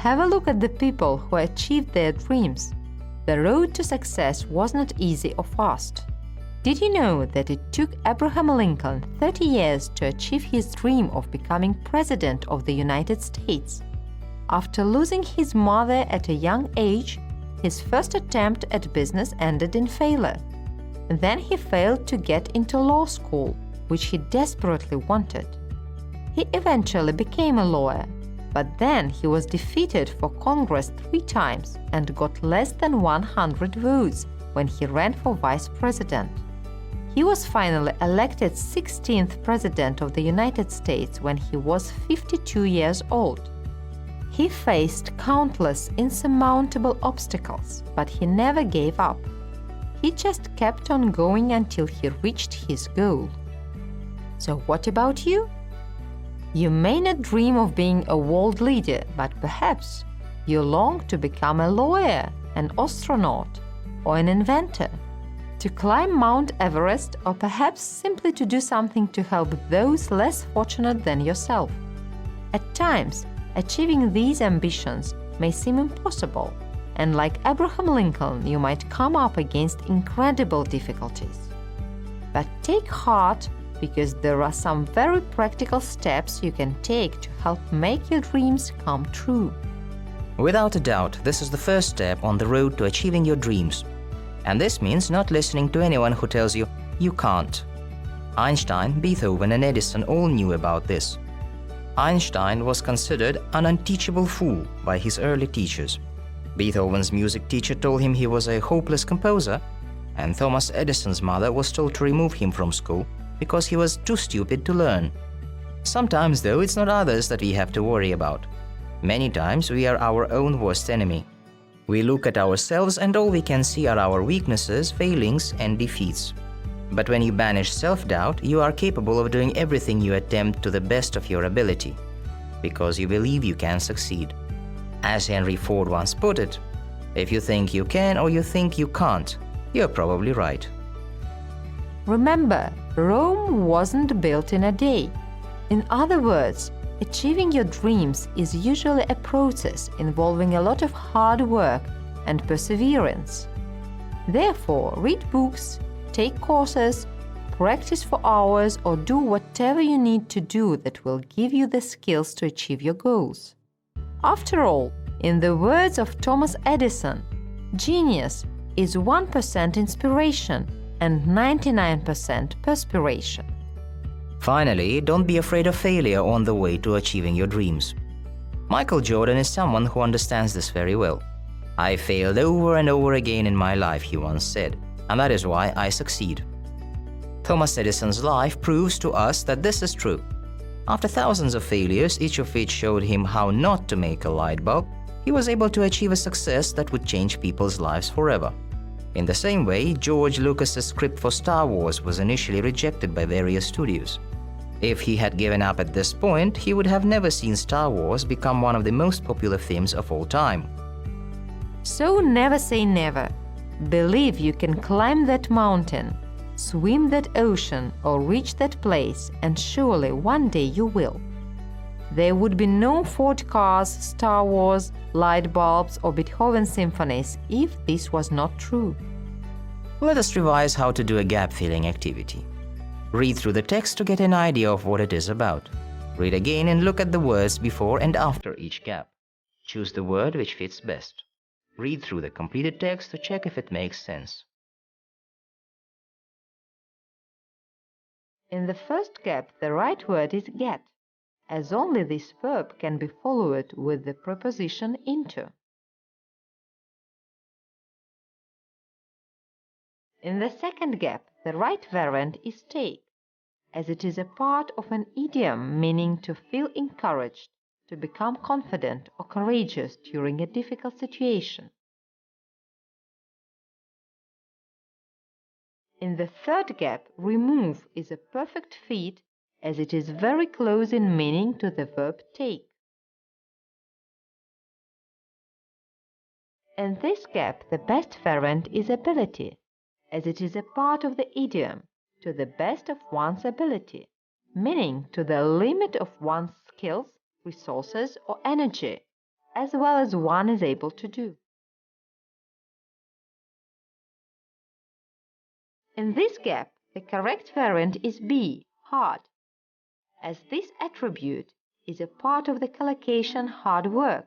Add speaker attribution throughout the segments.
Speaker 1: Have a look at the people who achieved their dreams. The road to success was not easy or fast. Did you know that it took Abraham Lincoln 30 years to achieve his dream of becoming President of the United States? After losing his mother at a young age, his first attempt at business ended in failure. Then he failed to get into law school, which he desperately wanted. He eventually became a lawyer, but then he was defeated for Congress 3 times and got less than 100 votes when he ran for vice president. He was finally elected 16th President of the United States when he was 52 years old. He faced countless insurmountable obstacles, but he never gave up. He just kept on going until he reached his goal. So what about you? You may not dream of being a world leader, but perhaps you long to become a lawyer, an astronaut, or an inventor, to climb Mount Everest, or perhaps simply to do something to help those less fortunate than yourself. At times, achieving these ambitions may seem impossible, and like Abraham Lincoln, you might come up against incredible difficulties. But take heart, because there are some very practical steps you can take to help make your dreams come true.
Speaker 2: Without a doubt, this is the first step on the road to achieving your dreams. And this means not listening to anyone who tells you, you can't. Einstein, Beethoven, and Edison all knew about this. Einstein was considered an unteachable fool by his early teachers. Beethoven's music teacher told him he was a hopeless composer, and Thomas Edison's mother was told to remove him from school because he was too stupid to learn. Sometimes, though, it's not others that we have to worry about. Many times we are our own worst enemy. We look at ourselves and all we can see are our weaknesses, failings, and defeats. But when you banish self-doubt, you are capable of doing everything you attempt to the best of your ability, because you believe you can succeed. As Henry Ford once put it, if you think you can or you think you can't, you're probably right.
Speaker 1: Remember, Rome wasn't built in a day. In other words, achieving your dreams is usually a process involving a lot of hard work and perseverance. Therefore, read books, take courses, practice for hours, or do whatever you need to do that will give you the skills to achieve your goals. After all, in the words of Thomas Edison, genius is 1% inspiration and 99% perspiration.
Speaker 2: Finally, don't be afraid of failure on the way to achieving your dreams. Michael Jordan is someone who understands this very well. I failed over and over again in my life, he once said, and that is why I succeed. Thomas Edison's life proves to us that this is true. After thousands of failures, each of which showed him how not to make a light bulb, he was able to achieve a success that would change people's lives forever. In the same way, George Lucas's script for Star Wars was initially rejected by various studios. If he had given up at this point, he would have never seen Star Wars become one of the most popular films of all time.
Speaker 1: So never say never. Believe you can climb that mountain, swim that ocean, or reach that place, and surely one day you will. There would be no Ford cars, Star Wars, light bulbs, or Beethoven symphonies if this was not true.
Speaker 2: Let us revise how to do a gap-filling activity. Read through the text to get an idea of what it is about. Read again and look at the words before and after each gap. Choose the word which fits best. Read through the completed text to check if it makes sense.
Speaker 1: In the first gap, the right word is get, as only this verb can be followed with the preposition into. In the second gap, the right variant is take, as it is a part of an idiom meaning to feel encouraged, to become confident or courageous during a difficult situation. In the third gap, remove is a perfect fit, as it is very close in meaning to the verb take. In this gap, the best variant is ability, as it is a part of the idiom, to the best of one's ability, meaning to the limit of one's skills, resources, or energy, as well as one is able to do. In this gap, the correct variant is B, hard, as this attribute is a part of the collocation hard work,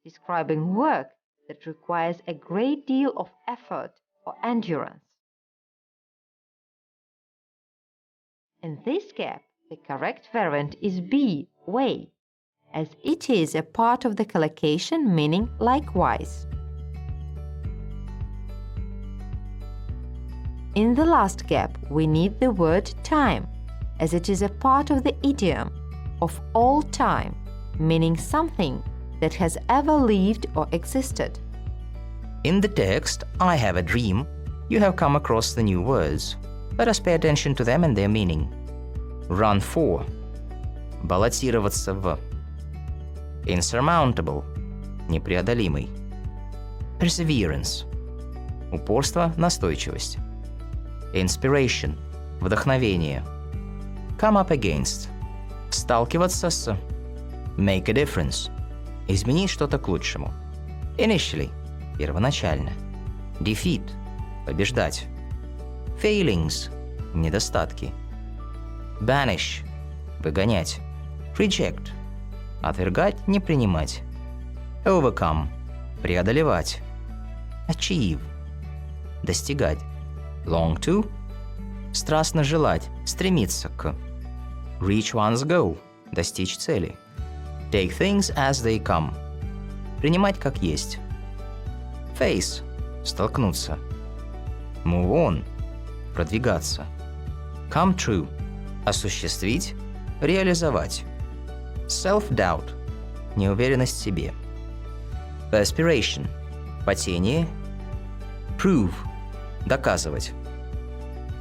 Speaker 1: describing work that requires a great deal of effort or endurance. In this gap, the correct variant is B, way, as it is a part of the collocation meaning likewise. In the last gap, we need the word time, as it is a part of the idiom of all time, meaning something that has ever lived or existed.
Speaker 2: In the text, I have a dream, you have come across the new words. Let us pay attention to them and their meaning. Run for. Баллотироваться в. Insurmountable. Непреодолимый. Perseverance. Упорство, настойчивость. Inspiration. Вдохновение. Come up against. Сталкиваться с. Make a difference. Изменить что-то к лучшему. Initially. Первоначально. Defeat. Побеждать. Failings. Недостатки. Banish. Выгонять. Reject. Отвергать, не принимать. Overcome. Преодолевать. Achieve. Достигать. Long to. Страстно желать, стремиться к. Reach one's goal. Достичь цели. Take things as they come. Принимать как есть. Face. Столкнуться. Move on. Продвигаться. Come true. Осуществить, реализовать. Self-doubt. Неуверенность в себе. Perspiration. Потение. Prove. Доказывать.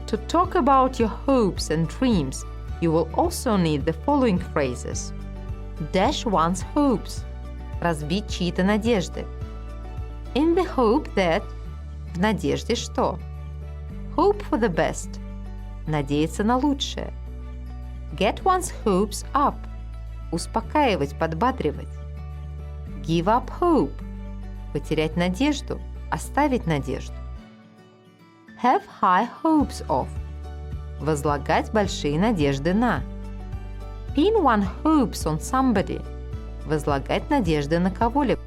Speaker 1: To talk about your hopes and dreams, you will also need the following phrases. Dash one's hopes. Разбить чьи-то надежды. In the hope that. В надежде что. Hope for the best. Надеяться на лучшее. Get one's hopes up. Успокаивать, подбадривать. Give up hope. Потерять надежду, оставить надежду. Have high hopes of. Возлагать большие надежды на. Pin one hopes on somebody. Возлагать надежды на кого-либо.